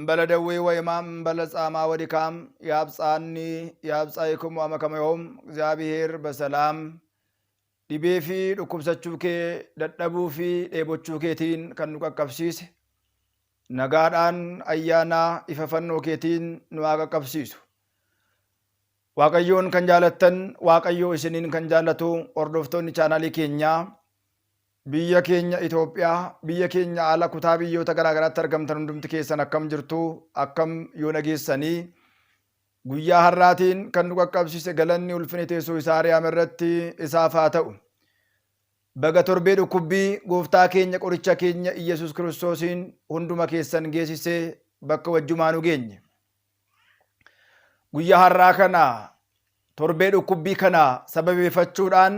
በለደዌ ወይማም በለጻማ ወዲካም ያብጻኒ ያብጻይኩም ዋመከመዮም እግዚአብሔር በሰላም ዲቤፊ ዱኩብሰችuu kee dadhabuu fi dheebochuu keetiin kan nu qaqqabsiise nagaadhaan ayyaana ifa fannoo keetiin nu haa qaqqabsiisu. Waaqayyoon kan jaalattan Waaqayyoo isiniin kan jaallatu hordoftoonni chaanaalii keenyaa biyya keenya Itoophiyaa biyya keenya ala kutaa biyyoota garaa garaatti argamtan hundumti keessan akkam jirtu akkam yoo nageessanii guyyaa har'aatiin kan nu qaqqabsiise galanni ulfinni teessoo isaa Ariyaam irratti isaaf haa ta'u. Baga torbee dhukkubbii gooftaa keenya qoricha keenya Iyesuus Kiristoosiin hunduma keessan geessisee bakka wajjumaan nu geenye. Guyyaa har'aa kana torbee dhukkubbii kana sababeeffachuudhaan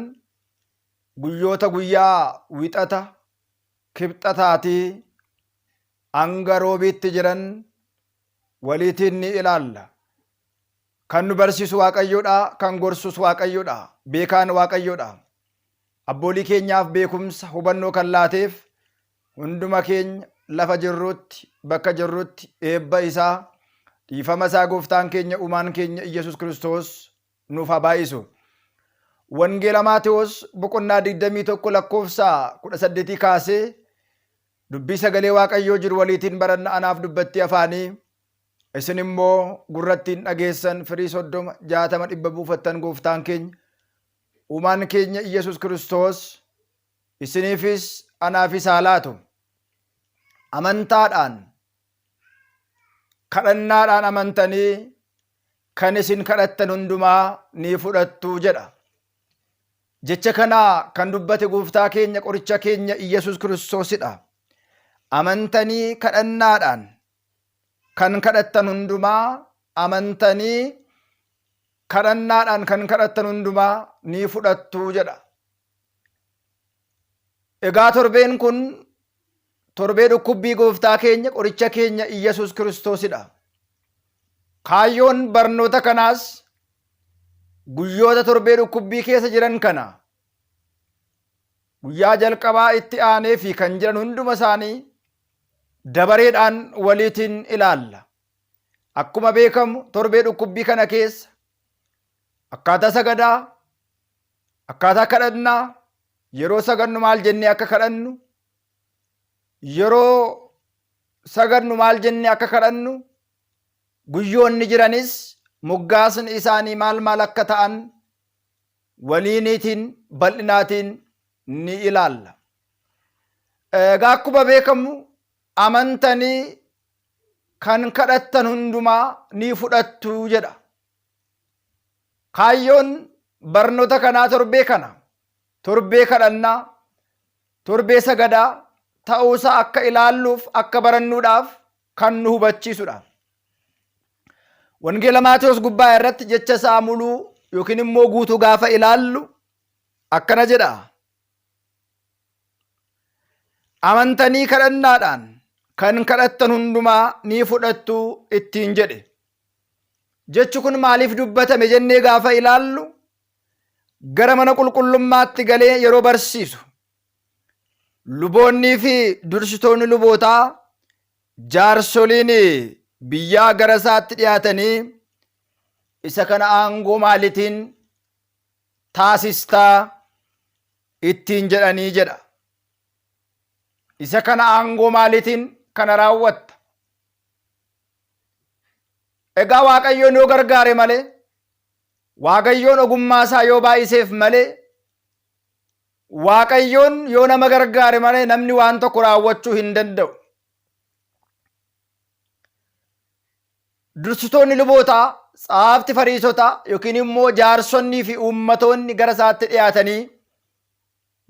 guyyoota guyyaa wixata kibxataatii hanga roobiitti jiran waliitiin ni ilaalla. Kan nu barsiisu Waaqayyoodha, kan gorsus Waaqayyoodha, beekaan Waaqayyoodha. Abboolii keenyaaf beekumsa hubannoo kan laateef hunduma keenya lafa jirrutti bakka jirrutti eebba isaa dhiifama isaa gooftaan keenya uumaan keenya Iyesuus Kiristoos nuuf haa baay'isu. Wangeela Maatewos boqonnaa 21 lakkoofsa 18 kaasee dubbii sagalee Waaqayyoo jiru waliitiin baranna anaaf dubbatti afaanii isin immoo gurrattiin dhageessan firii 30 60 100 buufattan gooftaan keenya uumaan keenya Iyesuus Kiristoos isiniifis anaafis haa laatu. Amantaadhaan kadhannaadhaan amantanii kan isin kadhattan hundumaa ni fudhattu jedha. Jecha kana kan dubbate gooftaa keenya qoricha keenya Iyesuus Kiristoosidha. Amantanii kadhannaadhaan kan kadhattan hundumaa amantanii kadhannaadhaan kan kadhattan hundumaa ni fudhattu jedha. Egaa torbeen kun torbee dhukkubbii gooftaa keenya qoricha keenya Iyesuus Kiristoosidha. Kaayyoon barnoota kanaas guyyoota torbee dhukkubbii keessa jiran kana guyyaa jalqabaa itti aanee fi kan jiran hunduma isaanii dabareedhaan waliitiin ilaalla. Akkuma beekamu torbee dhukkubbii kana keessa akkaataa sagadaa, akkaataa kadhannaa, yeroo sagannu maal jennee akka kadhannu, yeroo sagannu maal jennee akka kadhannu, guyyoonni jiranis moggaasni isaanii maal akka ta'an waliiniitiin bal'inaatiin ni ilaalla. Egaa akkuma beekamu amantanii kan kadhattan hundumaa ni fudhattu jedha. Kaayyoon barnoota kanaa torbee kana torbee kadhannaa, torbee sagadaa ta'uusaa akka ilaalluuf akka barannuudhaaf kan nu hubachiisudha. Wangeela Maatewos gubbaa irratti jecha isaa muluu yookiin immoo guutuu gaafa ilaallu akkana jedha. Amantanii kadhannaadhaan kan kadhattan hundumaa ni fudhattu ittiin jedhe. Jechi kun maaliif dubbatame jennee gaafa ilaallu gara mana qulqullummaatti galee yeroo barsiisu luboonnii fi dursitoonni lubootaa jaarsoliin biyyaa gara isaatti dhiyaatanii isa kana aangoo maaliitiin taasistaa ittiin jedhanii jedha. Isa kana aangoo maaliitiin kana raawwatta. Egaa Waaqayyoon yoo gargaare malee, Waaqayyoon ogummaa isaa yoo baay'iseef malee, Waaqayyoon yoo nama gargaare malee namni waan tokko raawwachuu hin danda'u. Dursitoonni lubootaa, tsaafti Fariisotaa yookiin immoo jaarsonnii fi uummatoonni gara isaatti dhiyaatanii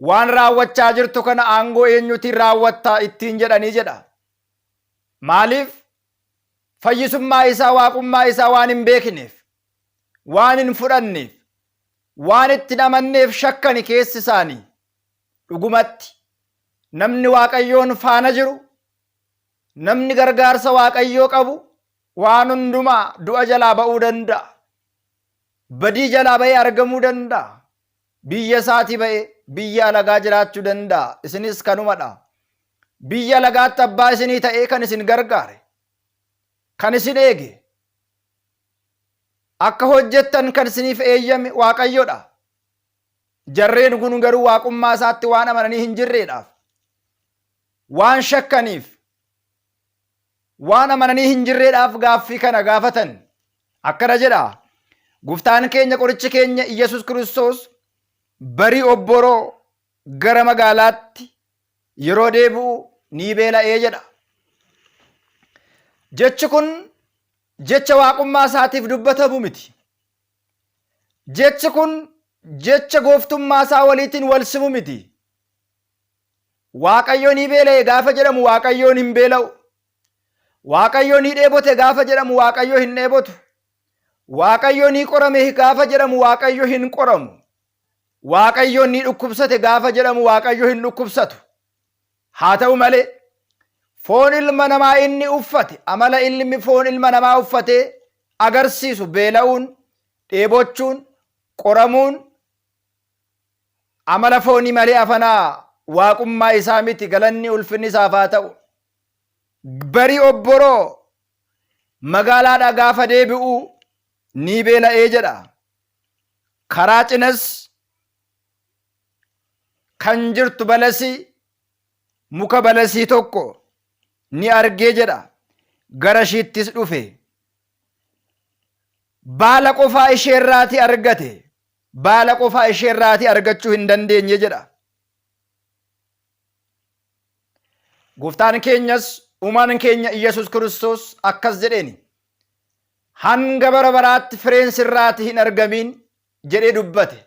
waan raawwachaa jirtu kana aangoo eenyutiin raawwattaa ittiin jedhanii jedha. Maaliif? Fayyisummaa isaa, waaqummaa isaa waan hin beekneef, waan hin fudhanneef, waan itti amanneef shakkani keessi isaanii. Dhugumatti namni Waaqayyoon faana jiru, namni gargaarsa waaqayyoo qabu waan hundumaa du'a jalaa ba'uu danda'a. Badii jalaa ba'ee argamuu danda'a. Biyya isaatii ba'ee biyya alagaa jiraachuu danda'a. Isinis kanumadha. Biyya alagaatti abbaa isinii ta'ee kan isin gargaare, kan isin eege, akka hojjettan kan isiniif eeyyame waaqayyodha. Jarreen kun garuu waaqummaa isaatti waan amananii hin jirreedhaaf, waan shakkaniif, waan amananii hin jirreedhaaf gaaffii kana gaafatan. Akkana jedha Gooftaan keenya qorichi keenya Iyyasuus Kiristoos barii obboroo gara magaalaatti yeroo deebi'u ni beela'ee jedha. Jechi kun jecha waaqummaa isaatiif dubbatamu miti. Jechi kun jecha gooftummaa isaa waliitiin wal simu miti. Waaqayyo ni beela'e gaafa jedhamu Waaqayyoon hin beela'u. Waaqayyo ni dheebote gaafa jedhamu Waaqayyo hin dheebotu. Waaqayyo ni qorame gaafa jedhamu Waaqayyo hin qoramu. Waaqayyo ni dhukkubsate gaafa jedhamu Waaqayyo hin dhukkubsatu. Haa ta'u malee foon ilma namaa inni uffate, amala ilmi foon ilma namaa uffatee agarsiisu beela'uun, dheebochuun, qoramuun amala foonii malee afanaa waaqummaa isaa miti. Galanni ulfinni isaaf haa ta'u. Barii obboroo magaalaadhaa gaafa deebi'u ni beela'ee jedha. Karaa cinas kan jirtu balasii, muka balasii tokko ni argee jedha. Gara ishiittis dhufe. Baala qofaa isheerraatii argate. Baala qofaa isheerraatii argachuu hin dandeenye jedha. Gooftaan keenyas uumaan keenya Iyyasuus Kiristoos akkas jedheeni. Hanga bara baraatti fireen sirraati hin argamin jedhee dubbate.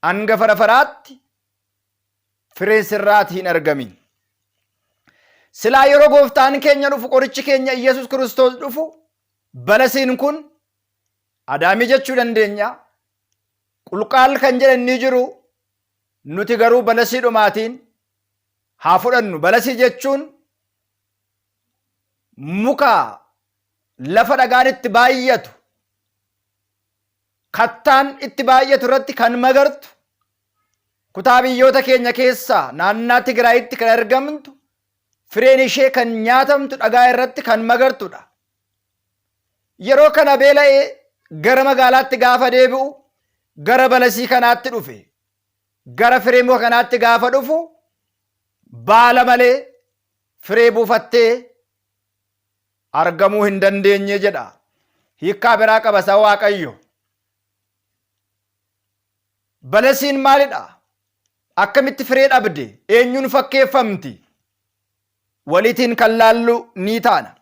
Hanga bara baraatti fireen sirraati hin argamin. Silaa yeroo gooftaan keenya dhufu, qorichi keenya Iyyasuus Kiristoos dhufu, balasiin kun adaamii jechuu dandeenya. Qulqaal kan jedhan ni jiru. Nuti garuu balasii dhumaatiin haa fudhannu. Balasii jechuun muka lafa dhagaan itti baay'atu, kattaan itti baay'atu irratti kan magartu, kutaa biyyoota keenya keessaa naannaa Tigraayitti kan argamtu, fireen ishee kan nyaatamtu dhagaa irratti kan magartudha. Yeroo kana beela'ee gara magaalaatti gaafa deebi'u gara balasii kanaatti dhufe. Gara firee muka kanaatti gaafa dhufu baala malee firee buufattee argamuu hin dandeenye jedha. Hiikkaa biraa qaba isa Waaqayyo. Balasiin maalidha? Akkamitti firee dhabde? Eenyuun fakkeeffamti? Walitiin kan laallu ni taana.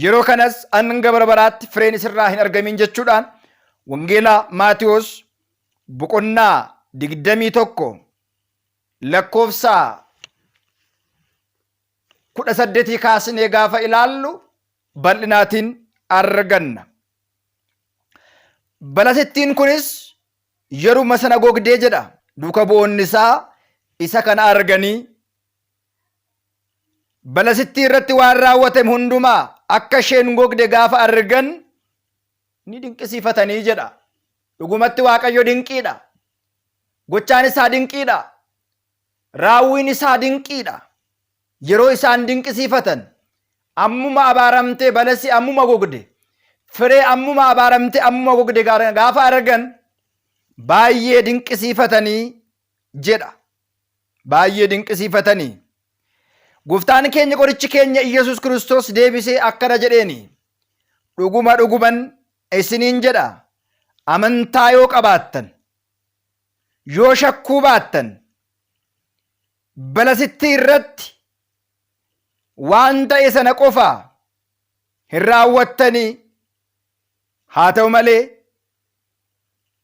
Yeroo kanas hanga bara baraatti fireen isirraa hin argamin jechuudhaan wangeelaa Maatiyos boqonnaa 21 lakkoofsa 18 kaasnee gaafa ilaallu bal'inaatiin arganna. Balasittiin kunis yeruma sana gogdee jedha. Duuka bu'oonni isaa isa kana arganii balasittii irratti waan raawwatame hundumaa akka isheen gogde gaafa argan ni dinqisiifatanii jedha. Dhugumatti Waaqayyo dinqiidha. Gochaan isaa dinqiidha. Raawwiin isaa dinqiidha. Yeroo isaan dinqisiifatan ammuma abaaramtee balasii ammuma gogde, firee ammuma abaaramtee ammuma gogde gaafa argan baay'ee dinqisiifatanii jedha. Baay'ee dinqisiifatanii. Gooftaan keenya qorichi keenya Iyyasuus Kiristoos deebisee akkana jedheeni. Dhuguma dhuguman isiniin jedha, amantaa yoo qabaattan, yoo shakkuu baattan, balasittii irratti waan ta'e sana qofa hin raawwattanii. Haa ta'u malee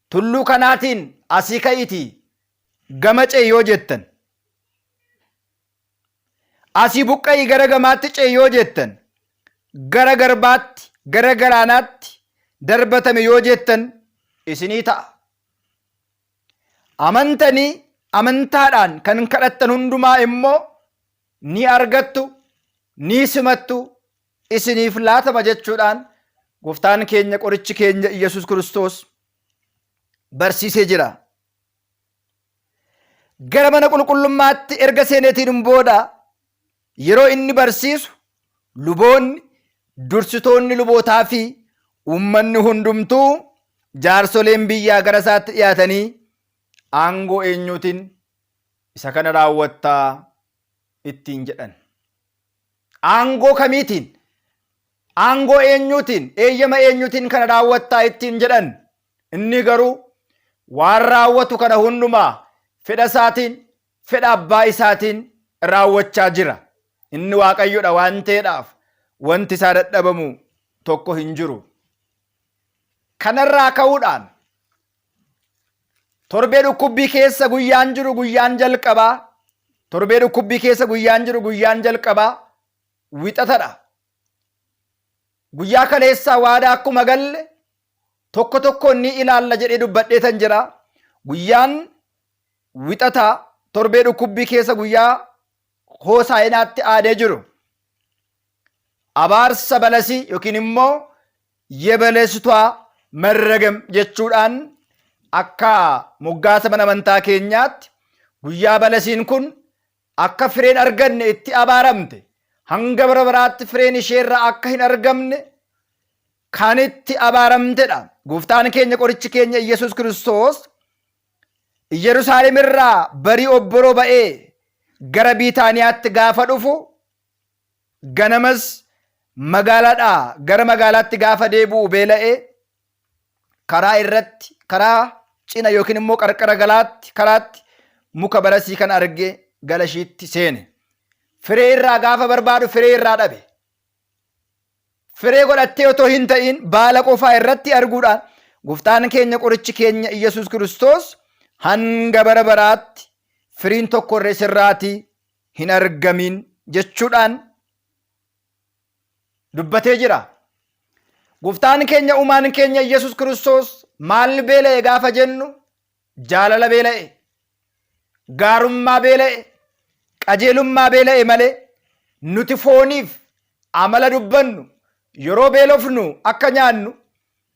tulluu kanaatiin asii ka'iitii gama ce'i yoo jettan, asii buqqa'ii gara gamaatti ce'i yoo jettan, gara garbaatti, gara galaanaatti darbatame yoo jettan isinii ta'a. Amantanii amantaadhaan kan kadhattan hundumaa immoo ni argattu. ni simattu isiniif laatama jechuudhaan gooftaan keenya qorichi keenya Iyyasuus Kiristoos barsiisee jira. Gara mana qulqullummaatti erga seeneetiin booda yeroo inni barsiisu luboonni, dursitoonni lubootaa fi uummanni hundumtuu jaarsoleen biyyaa gara isaatti dhiyaatanii aangoo eenyuutiin isa kana raawwattaa ittiin jedhan. Aangoo kamiitiin? Aangoo eenyuutiin? Eeyyama eenyuutiin kana raawwattaa ittiin jedhan? Inni garuu waan raawwatu kana hundumaa fedha isaatiin, fedha abbaa isaatiin raawwachaa jira. Inni Waaqayyodha waan ta'eedhaaf wanti isaa dadhabamu tokko hin jiru. Kanarraa ka'uudhaan torbee dhukkubbii keessa guyyaan jiru guyyaan jalqabaa, torbee dhukkubbii keessa guyyaan jiru guyyaan jalqabaa wixatadha. Guyyaa kaleessaa waadaa akkuma galle tokko tokko ni ilaalla jedhee dubbadheetan jira. Guyyaan wixataa torbee dhukkubbii keessa guyyaa Hoosaayinaatti aadee jiru abaarsa balasii yookiin immoo የበለሲቷ መረገም jechuudhaan akka moggaasa mana amantaa keenyaatti guyyaa balasiin kun akka fireen arganne itti abaaramte, hanga bara baraatti fireen isheerraa akka hin argamne kan itti abaaramtedha. Gooftaan keenya qorichi keenya Iyyasuus Kiristoos Yerusaalem irraa barii obboroo ba'ee gara Biitaaniyaatti gaafa dhufu ganamas magaalaadhaa gara magaalaatti gaafa deebi'u beela'ee karaa irratti, karaa cina yookiin immoo qarqara karaatti muka balasii kan argee galashiitti seene. Firee irraa gaafa barbaadu firee irraa dhabe. Firee godhattee otoo hin ta'in baala qofaa irratti arguudhaan gooftaan keenya qorichi keenya Iyyasuus Kiristoos hanga bara baraatti firiin tokko illee sirraatii hin argamin jechuudhaan dubbatee jira. Gooftaan keenya uumaan keenya Iyyasuus Kiristoos maal beela'e gaafa jennu jaalala beela'e, gaarummaa beela'e, qajeelummaa beela'e malee nuti fooniif amala dubbannu yeroo beelofnu akka nyaannu,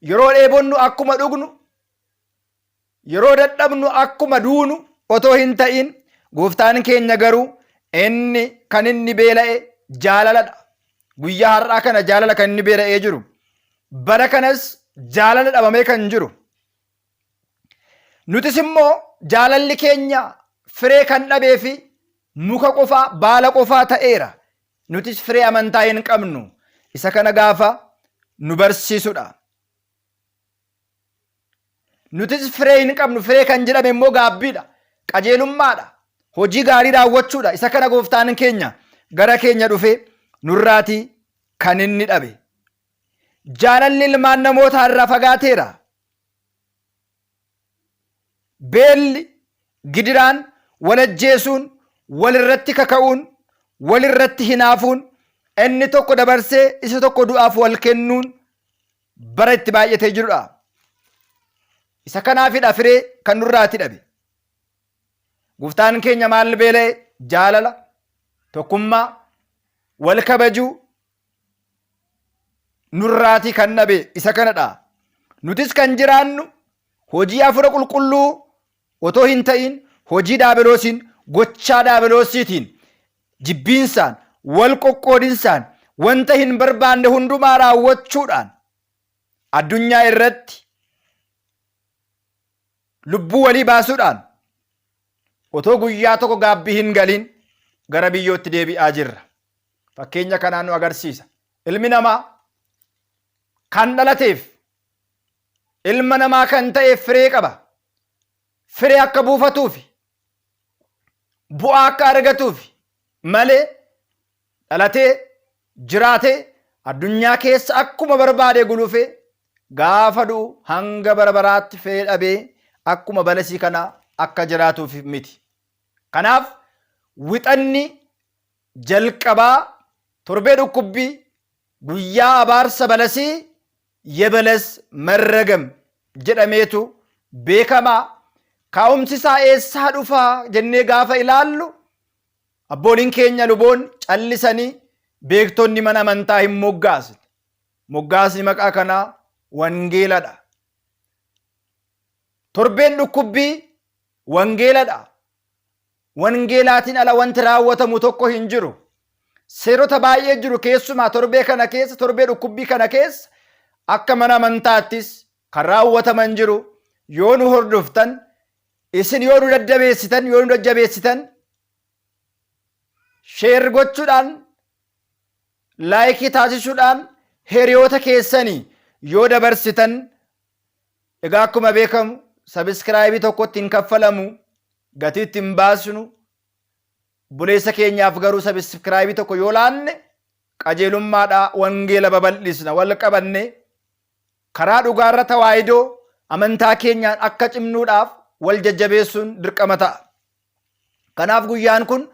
yeroo dheebonnu akkuma dhugnu, yeroo dadhabnu akkuma duunu otoo hin ta'in gooftaan keenya garuu inni kan inni beela'e jaalaladha. Guyyaa har'aa kana jaalala kan inni beela'ee jiru. Bara kanas jaalala dhabamee kan jiru. Nutis immoo jaalalli keenya firee kan dhabee fi muka qofaa, baala qofaa ta'eera. Nutis firee amantaa hin qabnu. Isa kana gaafa nu barsiisudha. Nutis firee hin qabnu. Firee kan jedhame immoo gaabbiidha, qajeelummaadha, hojii gaarii raawwachuudha. Isa kana gooftaan keenya gara keenya dhufee nurraatii kan inni dhabe. Jaalalli ilmaan namootaa irraa fagaateera. Beelli, gidiraan, wal ajjeesuun, walirratti kaka'uun, walirratti hinaafuun, inni tokko dabarsee isa tokko du'aaf wal kennuun bara itti baay'atee jirudha. Isa kanaafidha firee kan nurraati dhabe. Gooftaan keenya maal beela'e? Jaalala, tokkummaa, wal kabajuu nurraati kan dhabe isa kanadha. Nutis kan jiraannu hojii hafuura qulqulluu otoo hin ta'in hojii daabiloosiin, gochaa daabiloosiitiin, jibbiinsaan, wal qoqqoodinsaan, wanta hin barbaanne hundumaa raawwachuudhaan addunyaa irratti lubbuu walii baasuudhaan otoo guyyaa tokko gaabbii hin galin gara biyyootti deebi'aa jirra. Fakkeenya kanaan nu agarsiisa. Ilmi namaa kan dhalateef, ilma namaa kan ta'eef firee qaba. Firee akka buufatuufi, bu'aa akka argatuufi malee dhalatee jiraatee addunyaa keessa akkuma barbaade gulufee gaafa du'u hanga bara baraatti firee dhabee akkuma balasii kana akka jiraatuuf miti. Kanaaf wixanni jalqabaa torbee dhukkubbii guyyaa abaarsa balasii የበለስ መረገም jedhameetu beekamaa. Kaa'umsi isaa eessaa dhufaa jennee gaafa ilaallu abbooliin keenya luboon callisanii beektonni mana amantaa hin moggaasne. Moggaasni maqaa kanaa wangeeladha. Torbeen dhukkubbii wangeeladha. Wangeelaatiin ala wanti raawwatamu tokko hin jiru. Seerota baay'ee jiru keessumaa torbee kana keessa, torbee dhukkubbii kana keessa akka mana amantaattis kan raawwataman jiru. Yoo nu hordoftan, isin yoo nu jajjabeessitan, sheer gochuudhaan, laayikii taasisuudhaan, hiriyoota keessanii yoo dabarsitan, egaa akkuma beekamu sabiskiraayibii tokkotti hin kaffalamu, gatiitti hin baasnu. Buleessa keenyaaf garuu sabiskiraayibii tokko yoo laanne qajeelummaadhaa wangeela babal'isna. Wal qabanne karaa dhugaarra tawaahidoo amantaa keenyaan akka cimnuudhaaf wal jajjabeessuun dirqama ta'a. Kanaaf guyyaan kun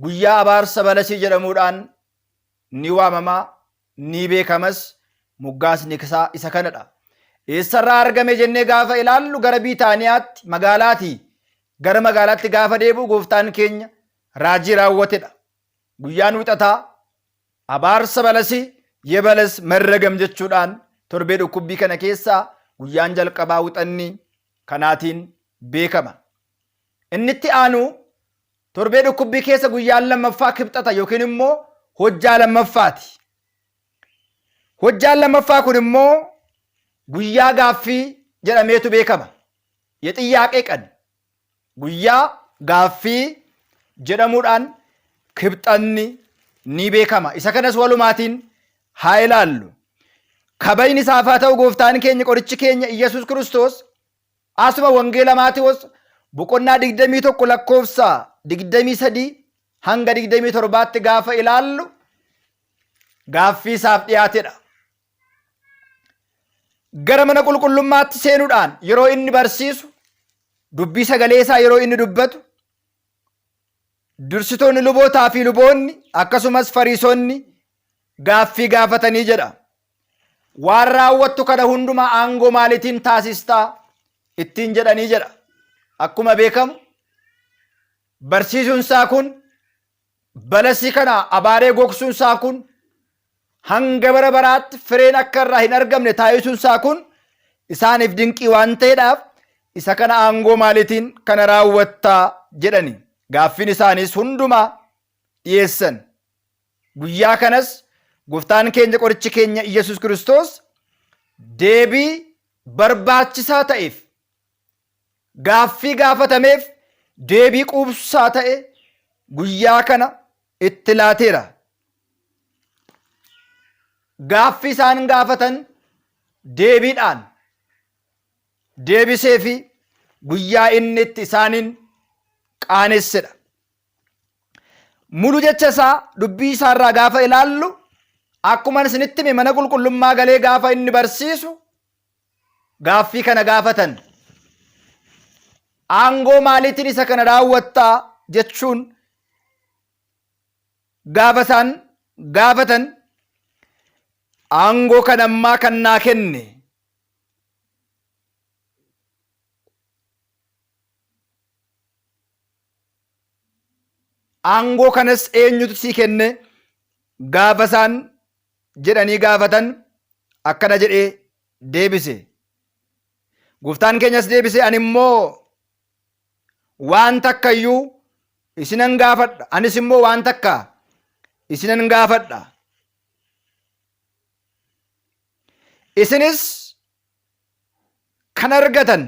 guyyaa abaarsa balasii jedhamuudhaan ni waamamaa, ni beekamas. Moggaasni isaa isa kanadha. Eessarraa argame jennee gaafa ilaallu gara Biitaaniyaatti, magaalaatii gara magaalaatti gaafa deebi'u gooftaan keenya raajii raawwatedha. Guyyaan wixataa abaarsa balasii yebalas marragam jechuudhaan torbee dhukkubbii kana keessaa guyyaan jalqabaa wixannii kanaatiin beekama. Inni itti aanu torbee dhukkubbii keessa guyyaan lammaffaa kibxata yookiin immoo hojjaa lammaffaati. Hojjaan lammaffaa kun immoo guyyaa gaaffii jedhameetu beekama. Yexiyyaaqee qan guyyaa gaaffii jedhamuudhaan kibxanni ni beekama. Isa kanas walumaatiin haa ilaallu. Kabajni isaaf haa ta'u gooftaan keenya qorichi keenya Iyyasuus Kiristoos asuma wangeela Maatewos boqonnaa 21 lakkoofsa 23 hanga 27tti gaafa ilaallu gaaffii isaaf dhiyaatedha. Gara mana qulqullummaatti seenuudhaan yeroo inni barsiisu, dubbii sagalee isaa yeroo inni dubbatu, dursitoonni lubootaa fi luboonni akkasumas fariisonni gaaffii gaafatanii jedha. Waan raawwattu kana hundumaa aangoo maaliitiin taasistaa ittiin jedhanii jedha. Akkuma beekamu barsiisuunsaa kun, balasii kana abaaree gogsuunsaa kun, hanga bara baraatti fireen akka irraa hin argamne taasisuunsaa kun isaaniif dinqii waan ta'eedhaaf isa kana aangoo maaliitiin kana raawwattaa jedhani. Gaaffiin isaaniis hundumaa dhiyeessan. Guyyaa kanas gooftaan keenya qorichi keenya Iyyasuus Kiristoos deebii barbaachisaa ta'eef, gaaffii gaafatameef deebii quubsaa ta'e guyyaa kana itti laateera. Gaaffii isaan gaafatan deebiidhaan deebisee fi guyyaa inni itti isaaniin qaanessedha. Mulu jecha isaa dubbii isaarraa gaafa ilaallu akkuma isinitti hime mana qulqullummaa galee gaafa inni barsiisu gaaffii kana gaafatan. Aangoo maaliitiin isa kana raawwattaa jechuun gaafa isaan gaafatan, aangoo kana ammaa kan naa kenne aangoo kanas eenyutu sii kenne gaafa isaan jedhanii gaafatan akkana jedhee deebise. Gooftaan keenyas deebise, ani immoo waan takka iyyuu isinan gaafadha, anis immoo waan takka isinan gaafadha. Isinis kan argitan,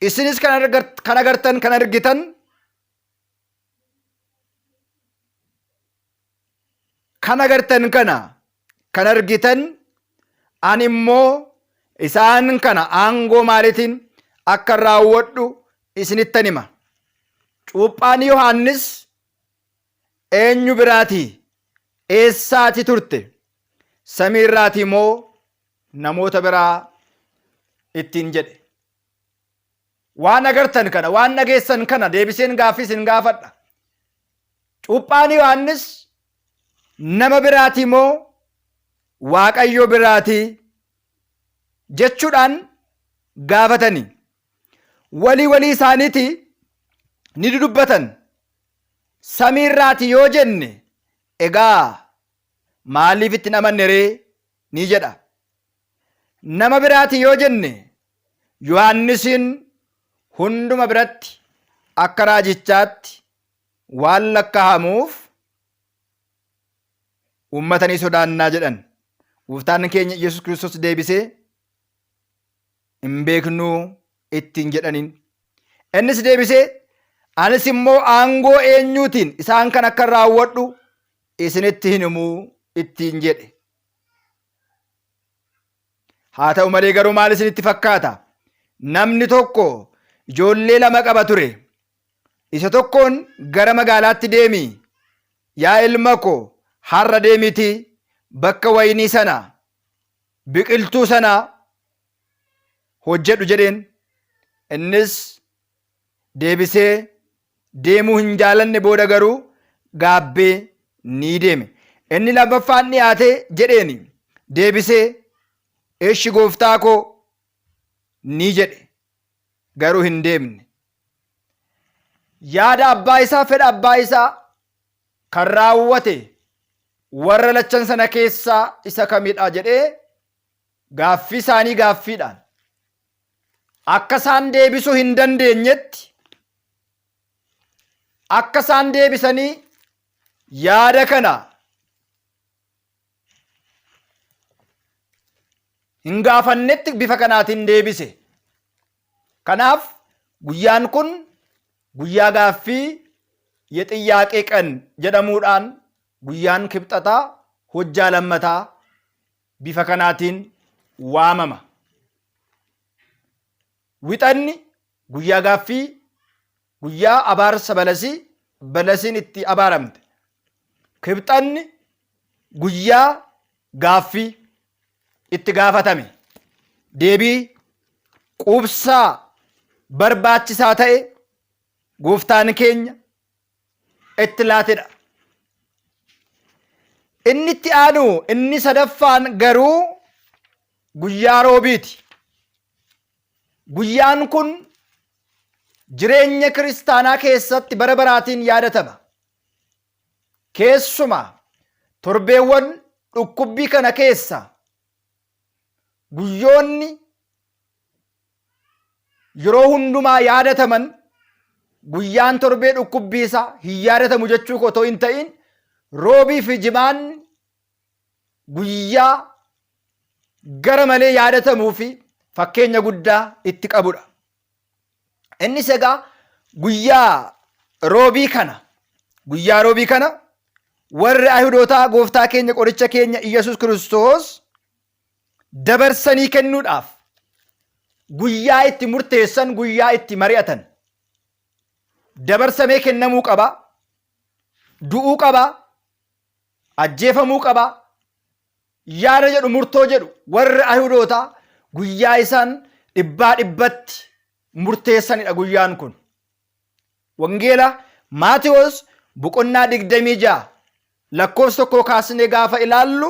isinis kan agartan, kan argitan, kan agartan kana kan argitan, ani immoo isaan kana aangoo maaliitiin akka raawwadhu isinittan hima. Cuuphaan Yohaannis eenyu biraatii? Eessaati turte? Samii irraati moo namoota biraa ittiin jedhe. Waan agartan kana, waan dhageessan kana deebiseen gaaffii isin gaafadha. Cuuphaan Yohaannis nama biraati moo Waaqayyo biraati jechuudhaan gaafatanii walii isaaniiti ni dubbatan. samiirraati yoo jenne egaa maaliif itti amanne ree ni jedha. Nama biraati yoo jenne Yohaannisiin hunduma biratti akka raajichaatti waan lakkaa'amuuf uummatanii sodaannaa jedhan. Gooftaan keenya Yesuus Kiristoos deebisee hin beeknuu ittiin jedhaniin. Innis deebisee anis immoo aangoo eenyuutiin isaan kan akka raawwadhu isinitti hin himuu ittiin jedhe. Haa ta'u malee garuu maal isinitti fakkaata? Namni tokko ijoollee lama qaba ture. Isa tokkoon gara magaalaatti deemi, yaa ilma koo har'a deemitii bakka waynii sana biqiltuu sana hojjedhu jedheen. Innis deebisee deemuu hin jaalanne, booda garuu gaabbee ni deeme. Inni lammaffaan dhiyaate jedheen deebisee eeshi gooftaa koo ni jedhe, garuu hin deemne. Yaada abbaa isaa, fedha abbaa isaa kan raawwate warra lachan sana keessaa isa kamidha jedhee gaaffii isaanii gaaffiidhaan akka isaan deebisuu hin dandeenyetti akka isaan deebisanii yaada kana hin gaafannetti bifa kanaatiin deebise. Kanaaf guyyaan kun guyyaa gaaffii የጥያቄ ቀን jedhamuudhaan guyyaan kibxataa hojjaa lammataa bifa kanaatiin waamama. Wixanni guyyaa gaaffii, guyyaa abaarsa balasii, balasiin itti abaaramte. Kibxanni guyyaa gaaffii itti gaafatame, deebii quubsaa barbaachisaa ta'e gooftaan keenya itti laatedha. Inni itti aanu, inni sadaffaan garuu guyyaa roobiiti. Guyyaan kun jireenya kiristaanaa keessatti bara baraatiin yaadatama. Keessumaa torbeewwan dhukkubbii kana keessa guyyoonni yeroo hundumaa yaadataman guyyaan torbee dhukkubbii isaa hin yaadatamu jechuu koo otoo hin ta'in, roobii fi jimaanni guyyaa gara malee yaadatamuu fi fakkeenya guddaa itti qabudha. Innis egaa guyyaa roobii kana warri Ayihudootaa gooftaa keenya qoricha keenya Iyyasuus Kiristoos dabarsanii kennuudhaaf guyyaa itti murteessan, guyyaa itti mari'atan. Dabarsamee kennamuu qaba, du'uu qaba, ajjeefamuu qaba, yaada jedhu, murtoo jedhu warri Ayihudootaa guyyaa isaan dhibbaa dhibbatti murteessanidha guyyaan kun. Wangeela Maatewos boqonnaa 26 lakkoofsa 1 kaasnee gaafa ilaallu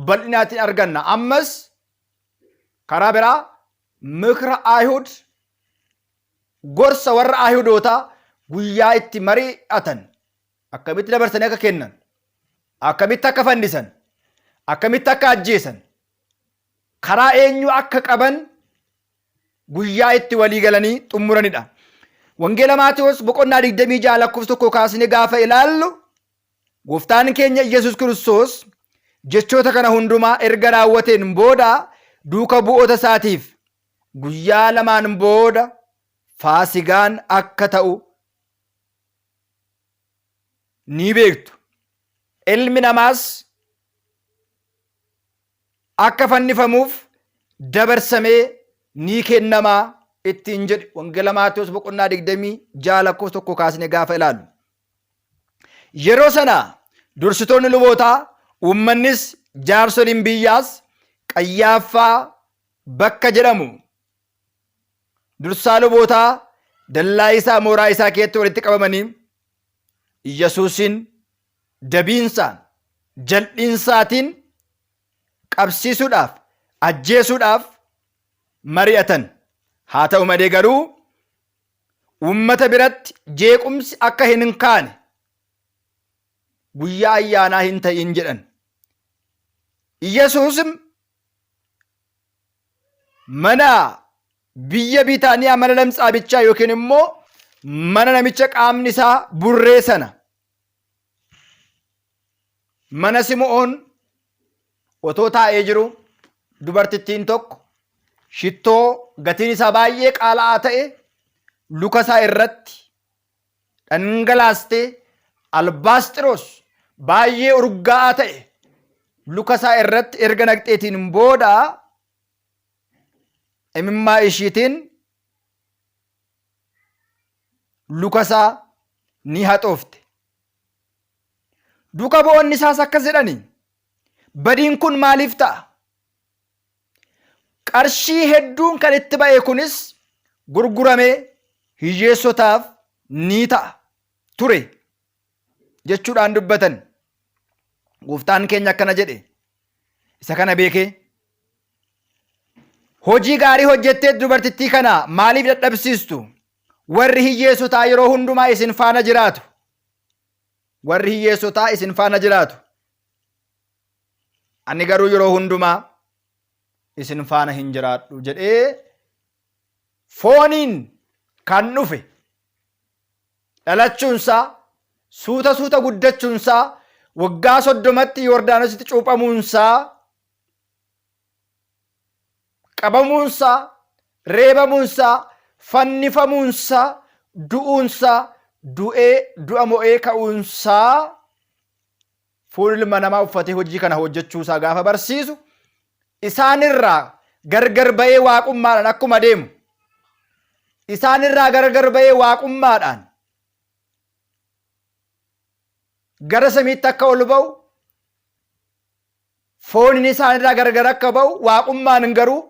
bal'inaatiin arganna. Ammas karaa biraa mikra Ayihud, gorsa warra Ayihudootaa guyyaa itti mari'atan, akkamitti dabarsanii akka kennan, akkamitti akka fannisan, akkamitti akka ajjeesan, karaa eenyu akka qaban guyyaa itti walii galanii xumuranidha. Wangeela Maatewos boqonnaa 26 lakkoofsa 1 kaasnee gaafa ilaallu gooftaan keenya Iyyasuus Kiristoos jechoota kana hundumaa erga raawwateen booda duuka bu'oota isaatiif guyyaa lamaan booda faasigaan akka ta'u ni beektu. Ilmi namaas akka fannifamuuf dabarsamee ni kennamaa ittiin jedhe. Wangeela Maatewos boqonnaa 26 lakkoofsa 1 kaasnee gaafa ilaallu. Yeroo sana dursitoonni lubootaa, uummannis, jaarsoliin biyyaas Qayyaaffaa bakka jedhamu dursaa lubootaa dallaa isaa, mooraa isaa keessatti walitti qabamanii Iyyasuusin dabiinsaan, jal'insaatiin qabsiisuudhaaf, ajjeesuudhaaf mari'atan. Haa ta'u malee garuu uummata biratti jeequmsi akka hin kaane guyyaa ayyaanaa hin ta'in jedhan. Yesuusim mana biyya Bitaaniyaa mana lamxaabichaa yookiin immoo mana namicha qaamni isaa burree sana mana Simo'oon otoo taa'ee jiru dubartittiin tokko shittoo gatiin isaa baay'ee qaala'aa ta'e luka isaa irratti dhangalaastee albaastiroos baay'ee urgaa'aa ta'e luka isaa irratti erga naqxeetiin booda imimmaa ishiitiin luka isaa ni haxoofte. Duuka bu'oonni isaas akkas jedhani, badiin kun maaliif ta'a? Qarshii hedduun kan itti ba'e kunis gurguramee hiyyeessotaaf ni ta'a ture jechuudhaan dubbatan. Gooftaan keenya akkana jedhe, isa kana beekee hojii gaarii hojjettee dubartittii kana maaliif dadhabsiistu? Warri hiyyeessotaa yeroo hundumaa isin faana jiraatu. Warri hiyyeessotaa isin faana jiraatu. Ani garuu yeroo hundumaa isin faana hin jiraadhu jedhee fooniin kan dhufe dhalachuunsaa suuta guddachuunsaa waggaa 30tti Yordaanositti cuuphamuunsaa qabamuunsaa reebamuunsaa fannifamuunsaa du'uunsaa du'a mo'ee ka'uunsaa fuula ilma namaa uffatee hojii kana hojjechuusaa gaafa barsiisu isaanirraa gargar ba'ee waaqummaadhaan akkuma deemu isaanirraa gargar ba'ee waaqummaadhaan gara samiitti akka ol ba'u fooniin isaanirraa gargar akka ba'u waaqummaan garuu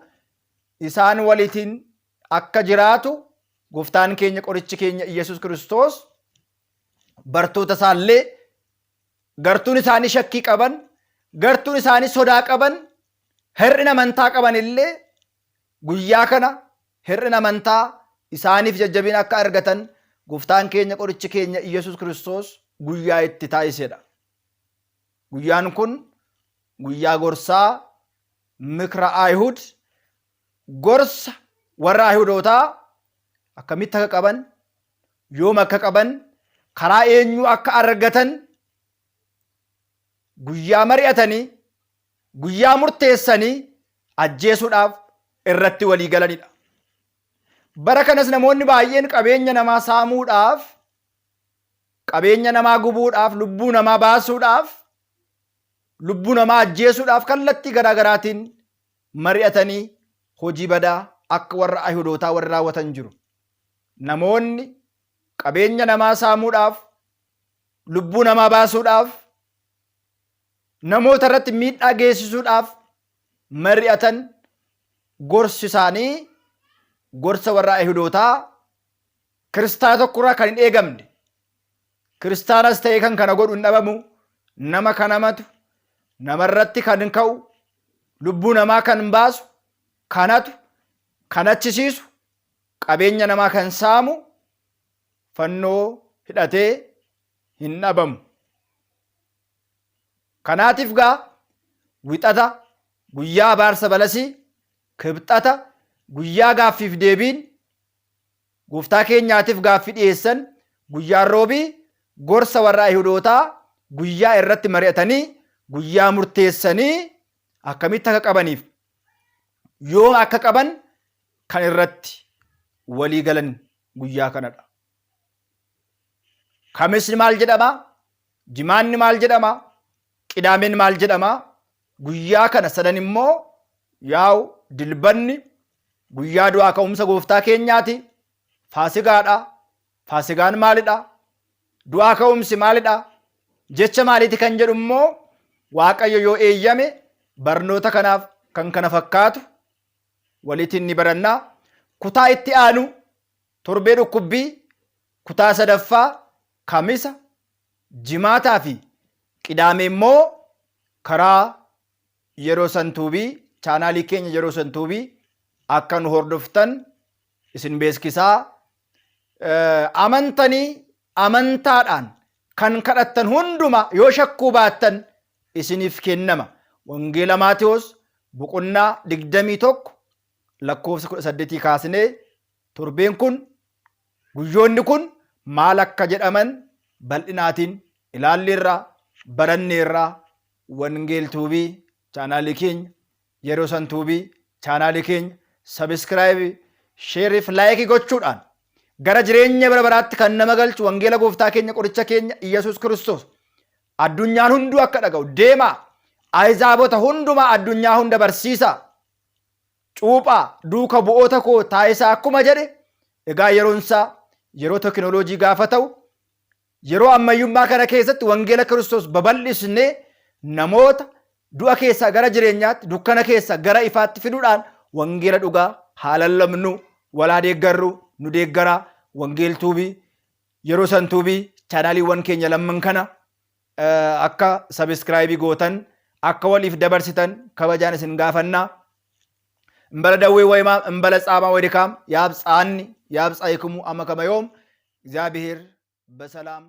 isaan walitiin akka jiraatu gooftaan keenya qorichi keenya Iyesuus Kiristoos bartoota isaallee gartuun isaanii shakkii qaban, gartuun isaanii sodaa qaban, hir'ina amantaa qaban illee guyyaa kana hir'ina amantaa isaaniif jajjabina akka argatan gooftaan keenya qorichi keenya Iyesuus Kiristoos guyyaa itti taasisedha. Guyyaan kun guyyaa gorsaa mikra Ayihud, gorsa warra Ayihudootaa akkamitti akka qaban, yoom akka qaban, karaa eenyuu akka argatan guyyaa mari'atanii, guyyaa murteessanii ajjeesuudhaaf irratti walii galanidha. Bara kanas namoonni baay'een qabeenya namaa saamuudhaaf, qabeenya namaa gubuudhaaf, lubbuu namaa baasuudhaaf, lubbuu namaa ajjeesuudhaaf kallattii garaagaraatiin mari'atanii hojii badaa akka warra Ayihudootaa warra raawwatan jiru. Namoonni qabeenya namaa saamuudhaaf, lubbuu namaa baasuudhaaf, namoota irratti miidhaa geessisuudhaaf mari'atan gorsi isaanii gorsa warra Ayihudootaa kiristaana tokkorraa kan hin eegamne. Kiristaanas ta'ee kan kana godhu hin dhabamu, nama kan hamatu, namarratti kan ka'u, lubbuu namaa kan baasu, kanatu, kan achisiisu, qabeenya namaa kan saamu, fannoo hidhatee hin dhabamu. Kanaatiif gaa wixata guyyaa abaarsa balasii, kibxata guyyaa gaaffiif deebiin gooftaa keenyaatiif gaaffii dhiyeessan, guyyaan roobii gorsa warra Ayihudootaa guyyaa irratti mari'atanii guyyaa murteessanii akkamitti akka qabaniif yoo akka qaban kan irratti walii galan guyyaa kanadha. Kamisni maal jedhama? Jimaanni maal jedhama? Qidaameen maal jedhama? Guyyaa kana sadan immoo yaa'u dilbanni guyyaa du'aa ka'umsa gooftaa keenyaati. Faasigaadha. Faasigaan maalidha? Du'aa ka'umsi maalidha? Jecha maaliiti kan jedhu immoo Waaqayyo yoo eeyyame barnoota kanaaf kan kana fakkaatu walitti ni barannaa. Kutaa itti aanu torbee dhukkubbii, kutaa sadaffaa kamisa, jimaataa fi qidaamee immoo karaa yeroo santuubii chaanaalii keenya yeroo santuubii akka nu hordoftan isin beeksisaa. Amantanii amantaadhaan kan kadhattan hunduma yoo shakkuu baattan isiniif kennama. Wangeela Maatewos boqonnaa 21 lakkoofsa 18 kaasnee torbeen kun guyyoonni kun maal akka jedhaman bal'inaatiin ilaalleerraa baranneerraa. Wangeel tuubii chaanaalii keenya yeroo san tuubii chaanaalii keenya sabiskiraayibii sheeriif laayikii gochuudhaan gara jireenya bara baraatti kan nama galchu wangeela gooftaa keenya qoricha keenya Iyyasuus Kiristoos addunyaan hunduu akka dhaga'u deemaa. Ahzaabota hundumaa addunyaa hunda barsiisaa. Cuuphaa duuka bu'oota koo taa'isaa akkuma jedhe egaa yeroonsaa yeroo tekinooloojii gaafa ta'u yeroo ammayyummaa kana keessatti wangeela Kiristoos babal'isnee namoota du'a keessaa gara jireenyaatti dukkana keessaa gara ifaatti fiduudhaan wangeela dhugaa haa lallabnu. Walaa deeggarru nu deeggaraa. Wangeel tuubii yeroo san tuubii chaanaaliiwwan keenya lamman kana akka sabiskiraayibii gootan akka waliif dabarsitan kabajaan isin gaafannaa. እምበለ ደዌ ወይማም እምበለ ጻማ ወድካም ያብጻኒ ያብጻይክሙ አመ ከመ ዮም እግዚአብሔር በሰላም